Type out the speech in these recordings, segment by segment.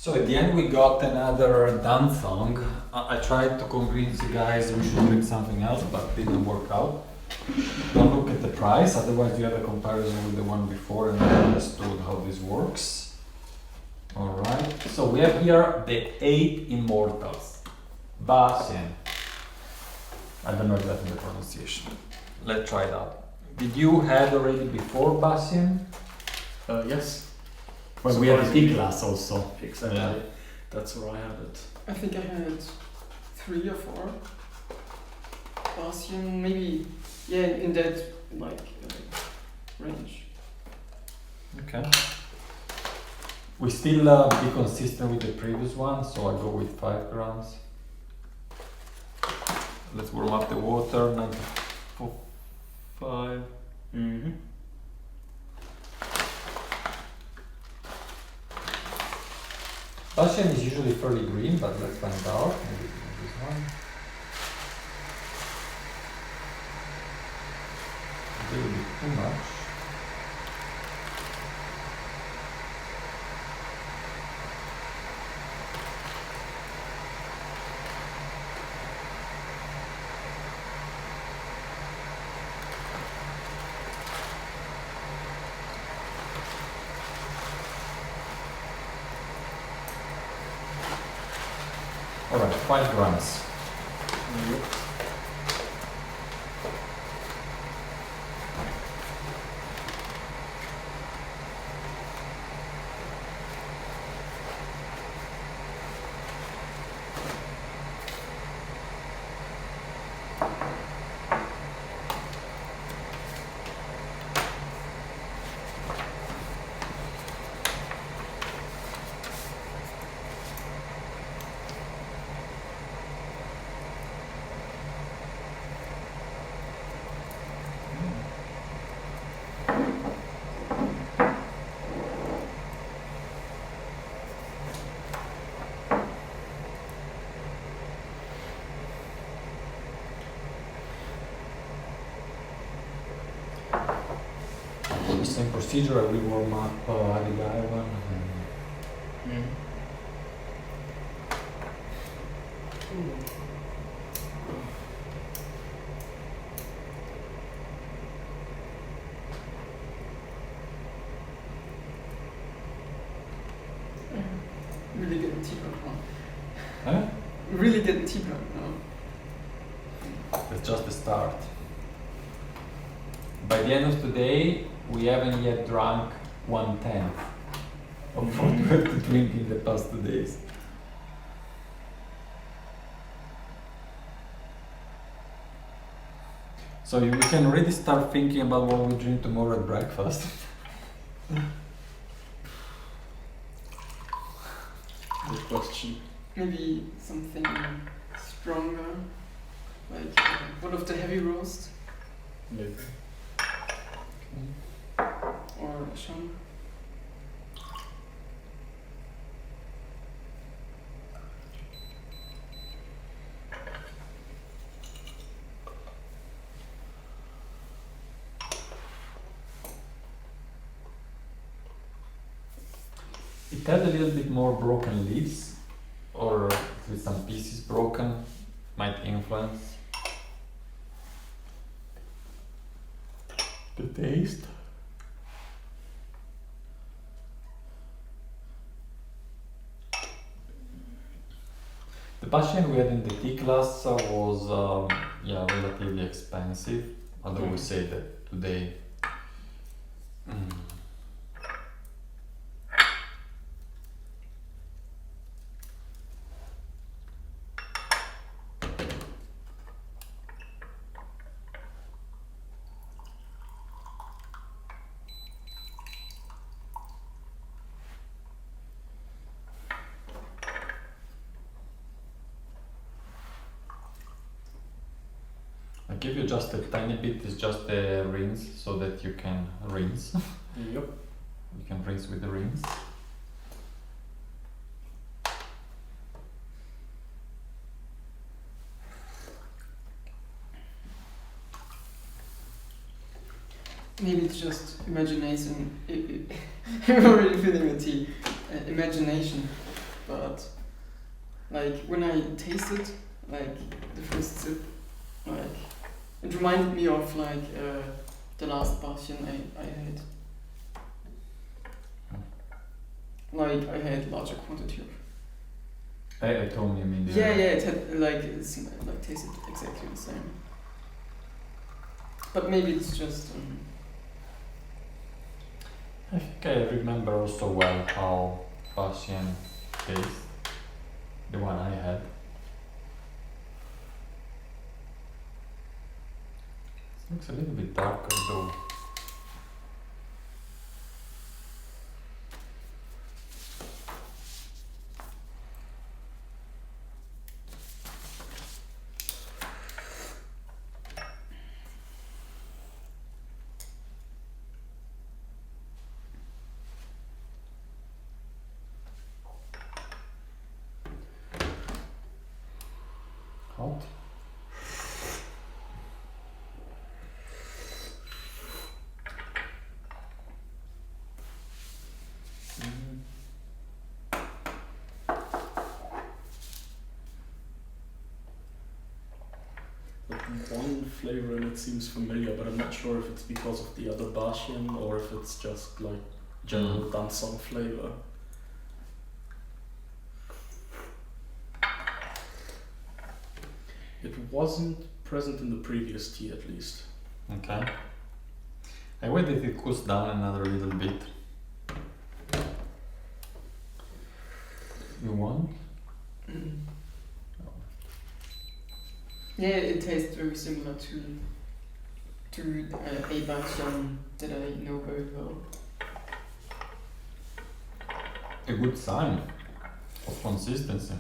So at the end we got another Dancongs. I tried to convince you guys we should drink something else, but didn't work out. Don't look at the price, otherwise you have a comparison with the one before and I understood how this works. Alright, so we have here the 8 immortals. Ba Xian. I don't know exactly the pronunciation. Let's try it out. Did you have already before Ba Xian? Yes. Well, we have a T class also. Exactly. Yeah. That's where I have it. I think I had 3 or 4. Ba Xian, maybe, yeah, in that like range. Okay. We still be consistent with the previous one, so I go with 5 grams. Let's warm up the water. 9.5. Mm-hmm. Ba Xian is usually fairly green, but let's find out. Maybe this one. A little bit too much. Alright, 5 grams. Same procedure, I will warm up the other one. Really getting tea blood now. Huh? Really getting tea blood now. That's just the start. By the end of today, we haven't yet drunk 1/10 of what we had to drink in the past 2 days. So we can already start thinking about what we drink tomorrow at breakfast. Good question. Maybe something stronger, like one of the heavy roast Maybe. or Shan. It had a little bit more broken leaves, or with some pieces broken, might influence the taste. The Ba Xian we had in the tea class was relatively expensive, although we say that today. I give you just a tiny bit, it's just the rinse, so that you can rinse. Yep. You can rinse with the rinse. Maybe it's just imagination. I'm already feeling the tea. Imagination. like when I tasted like the first sip, like it reminded me of like the last Ba Xian I had. Like I had larger quantity of. I told you, I mean. Yeah, it had like like tasted exactly the same. But maybe it's just. I think I remember also well how Ba Xian tastes, the one I had. It looks a little bit darker though. Hot. Like one flavor in it seems familiar, but I'm not sure if it's because of the other Ba Xian or if it's just like general Dancongs flavor. It wasn't present in the previous tea at least. Okay. I wait if it cools down another little bit. You want? Yeah, it tastes very similar to a Ba Xian that I know very well. A good sign of consistency.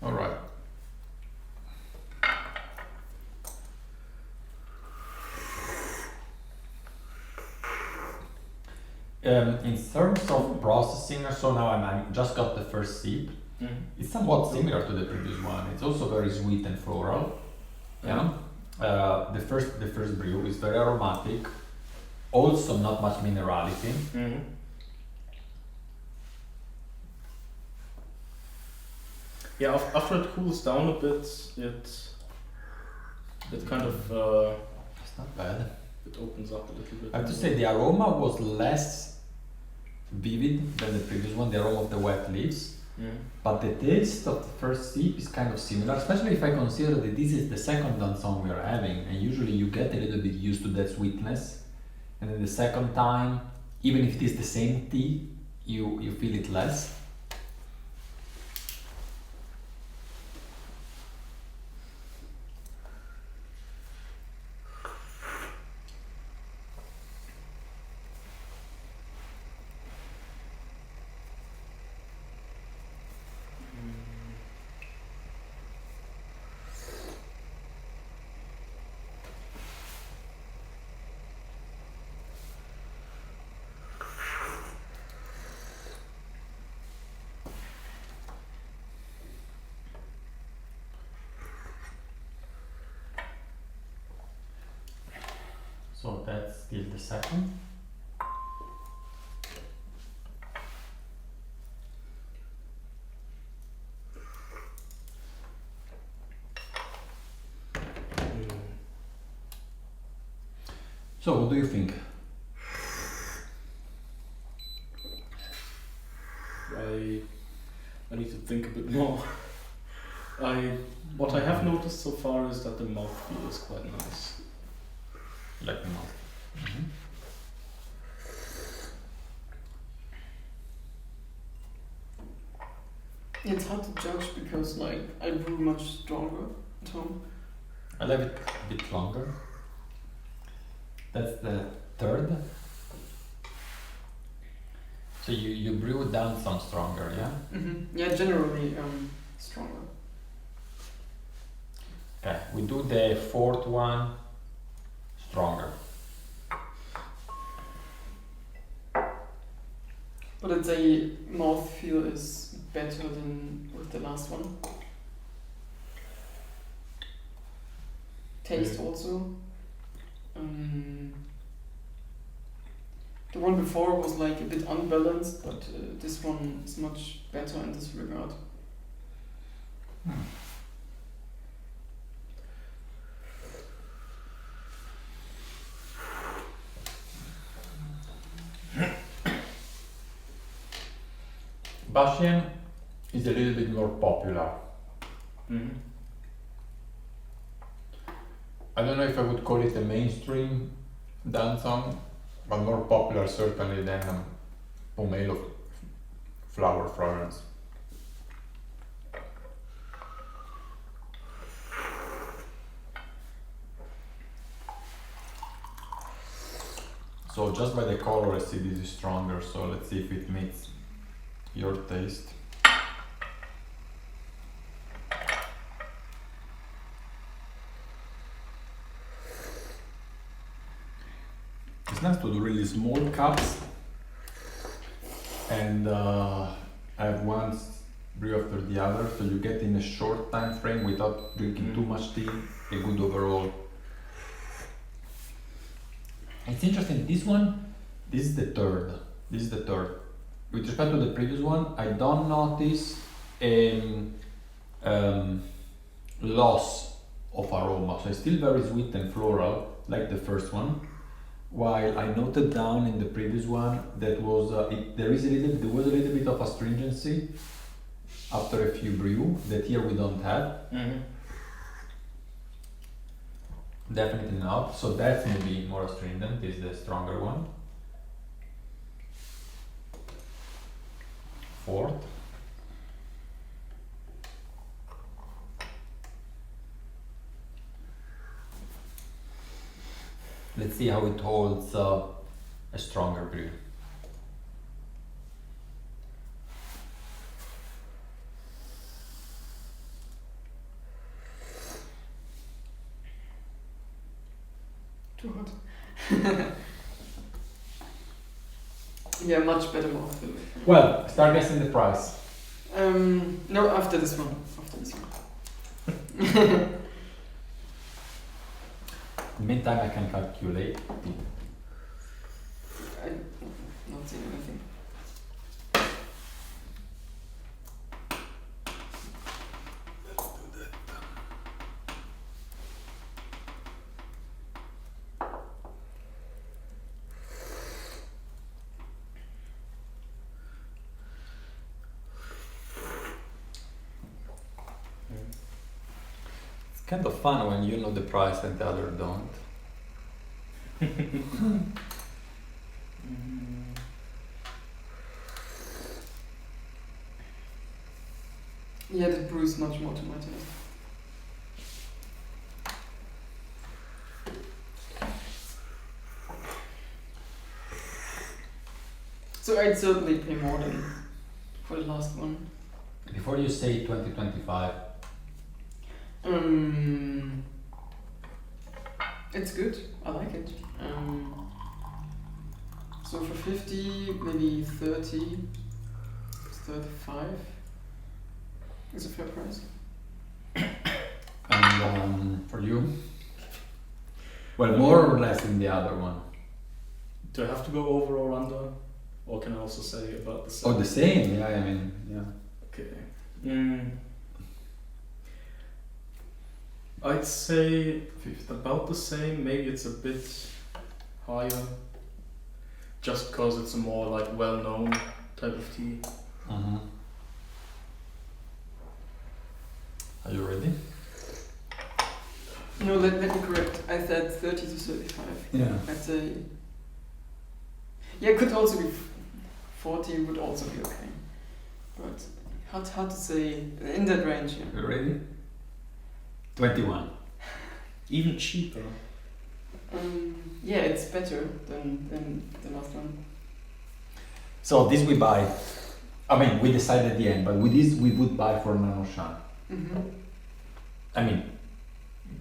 All right. In terms of processing, so now I just got the first sip. It's somewhat similar to the previous one. It's also very sweet and floral. Yeah. The first brew is very aromatic. Also, not much minerality. Yeah, after it cools down a bit, it kind of It's not bad. it opens up a little bit. I have to say the aroma was less vivid than the previous one, the aroma of the wet leaves. But the taste of the first sip is kind of similar, especially if I consider that this is the second Dancongs we are having, and usually you get a little bit used to that sweetness, and then the second time, even if it is the same tea, you feel it less. So that's still the second. So what do you think? I need to think a bit more. What I have noticed so far is that the mouthfeel is quite nice. Like the mouth. It's hard to judge because like I brew much stronger at home. I left it a bit longer. That's the third. So you brew it down some stronger, yeah? Yeah, generally stronger. Okay, we do the fourth one stronger. But I'd say mouthfeel is better than with the last one. Taste also. The one before was like a bit unbalanced, but this one is much better in this regard. Ba Xian is a little bit more popular. Mm-hmm. I don't know if I would call it a mainstream Dancongs, but more popular certainly than pomelo flower fragrance. So just by the color I see this is stronger, so let's see if it meets your taste. It's nice to do really small cups, and I have one brew after the other, so you get in a short time frame without drinking too much tea, a good overall. It's interesting, this is the third. With respect to the previous one, I don't notice a loss of aroma, so it's still very sweet and floral, like the first one. While I noted down in the previous one that was there was a little bit of astringency after a few brew that here we don't have. Mm-hmm. Definitely not. So that's maybe more astringent, is the stronger one. Fourth. Let's see how it holds a stronger brew. Too hot. Yeah, much better mouthfeel. Well, start guessing the price. No, after this one. Meantime, I can calculate. I'm not seeing anything. It's kind of fun when you know the price and the other don't. Yeah, the brew is much more to my taste. So I'd certainly pay more than for the last one. Before you say 2025, It's good. I like it. So for 50, maybe 30, 35 is a fair price. and for you? Well, more or less in the other one. Do I have to go over or under? Or can I also say about the same? Oh, the same, yeah, I mean, yeah. Okay. I'd say about the same, maybe it's a bit higher. Just because it's a more like well-known type of tea. Uh-huh. Are you ready? No, let me correct. I said 30 to 35. Yeah. I'd say. Yeah, it could also be 40, would also be okay. But hard to say in that range. Yeah. You ready? 21. Even cheaper. Yeah, it's better than the last one. So this we buy. I mean, we decide at the end, but with this we would buy for Nannuoshan. Mm-hmm. I mean,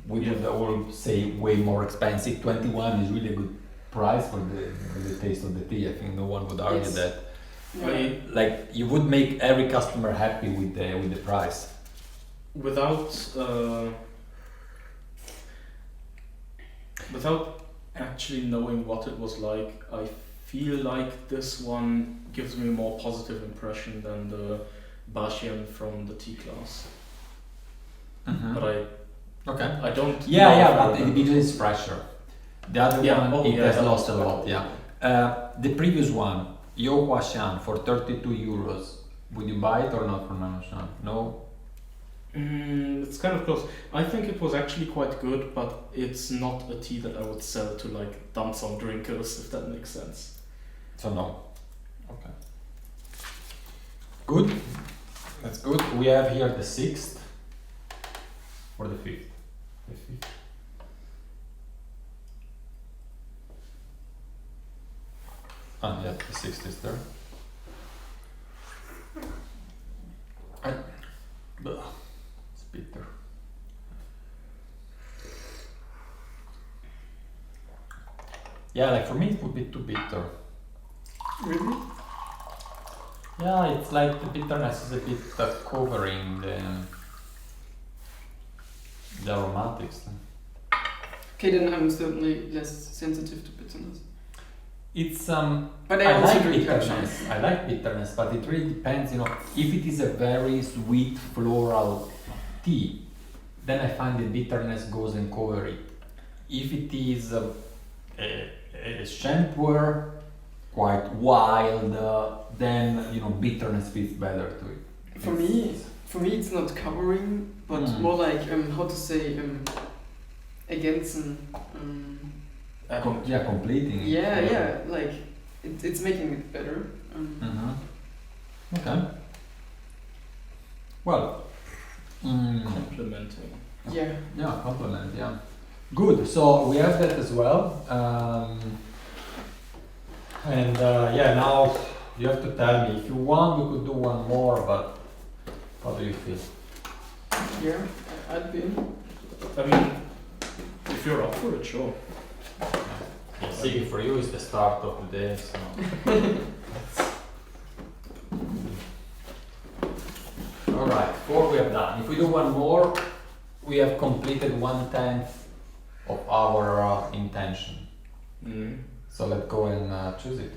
we would all say way more expensive. 21 is really a good price for the taste of the tea. I think no one would argue Yes. that. Yeah. Like you would make every customer happy with the price. Without actually knowing what it was like, I feel like this one gives me a more positive impression than the Ba Xian from the T class. But Okay. I don't. Yeah, but it is fresher. The other one, it has that lost a was lot, yeah. The previous one, Ba Xian for 32 euros. Would you buy it or not from Nannuoshan? No? It's kind of close. I think it was actually quite good, but it's not a tea that I would sell to like Dancongs drinkers, if that makes sense. So no. Okay. Good. That's good. We have here the 6th or the 5th. The 5th. Ah, yeah, the 6th is there. It's bitter. Yeah, like for me it would be too bitter. Really? Yeah, it's like the bitterness is a bit covering the aromatics. Okay, then I'm certainly less sensitive to bitterness. It's But I also like drink bitterness. I like bitterness, but it really depends. You know, if it is a very sweet floral tea, then I find the bitterness goes and cover it. If it is a shampooer, quite wild, then you know bitterness fits better to it. For me, it's not covering, but more like how to say ergänzen. Completing it. Yeah, like it's making it better. Okay. Well. Complementing. Yeah. Yeah, compliment. Yeah. Good. So we have that as well. And yeah, now you have to tell me if you want. We could do one more, but how do you feel? Yeah, I'd be in. I mean, if you're up for it, sure. See, for you is the start of the day. So. All right, 4 we have done. If we do one more, we have completed 1/10 of our intention. So let's go and choose it.